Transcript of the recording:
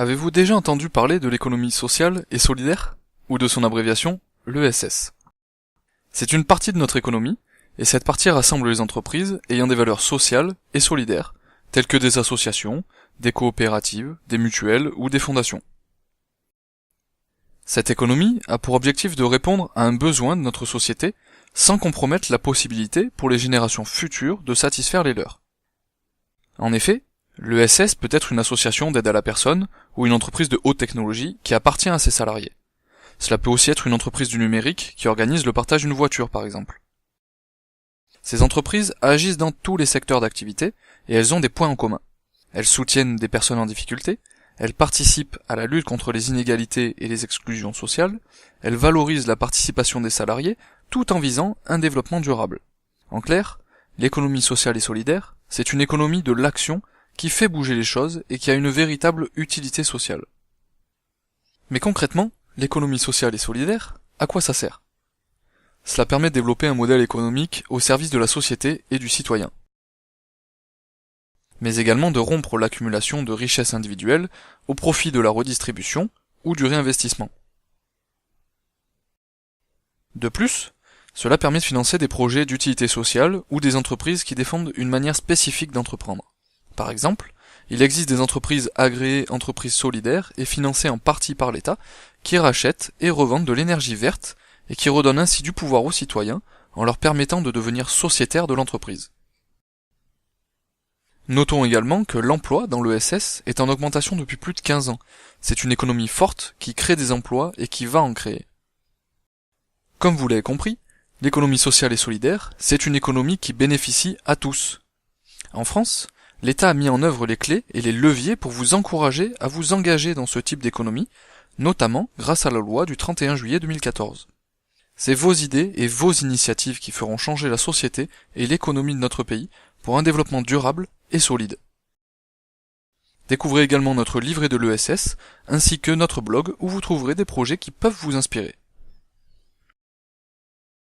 Avez-vous déjà entendu parler de l'économie sociale et solidaire, ou de son abréviation, l'ESS? C'est une partie de notre économie, et cette partie rassemble les entreprises ayant des valeurs sociales et solidaires, telles que des associations, des coopératives, des mutuelles ou des fondations. Cette économie a pour objectif de répondre à un besoin de notre société sans compromettre la possibilité pour les générations futures de satisfaire les leurs. En effet, l'ESS peut être une association d'aide à la personne ou une entreprise de haute technologie qui appartient à ses salariés. Cela peut aussi être une entreprise du numérique qui organise le partage d'une voiture par exemple. Ces entreprises agissent dans tous les secteurs d'activité et elles ont des points en commun. Elles soutiennent des personnes en difficulté, elles participent à la lutte contre les inégalités et les exclusions sociales, elles valorisent la participation des salariés tout en visant un développement durable. En clair, l'économie sociale et solidaire, c'est une économie de l'action qui fait bouger les choses et qui a une véritable utilité sociale. Mais concrètement, l'économie sociale et solidaire, à quoi ça sert? Cela permet de développer un modèle économique au service de la société et du citoyen, mais également de rompre l'accumulation de richesses individuelles au profit de la redistribution ou du réinvestissement. De plus, cela permet de financer des projets d'utilité sociale ou des entreprises qui défendent une manière spécifique d'entreprendre. Par exemple, il existe des entreprises agréées entreprises solidaires et financées en partie par l'État qui rachètent et revendent de l'énergie verte et qui redonnent ainsi du pouvoir aux citoyens en leur permettant de devenir sociétaires de l'entreprise. Notons également que l'emploi dans l'ESS est en augmentation depuis plus de 15 ans. C'est une économie forte qui crée des emplois et qui va en créer. Comme vous l'avez compris, l'économie sociale et solidaire, c'est une économie qui bénéficie à tous. En France, l'État a mis en œuvre les clés et les leviers pour vous encourager à vous engager dans ce type d'économie, notamment grâce à la loi du 31 juillet 2014. C'est vos idées et vos initiatives qui feront changer la société et l'économie de notre pays pour un développement durable et solide. Découvrez également notre livret de l'ESS, ainsi que notre blog où vous trouverez des projets qui peuvent vous inspirer.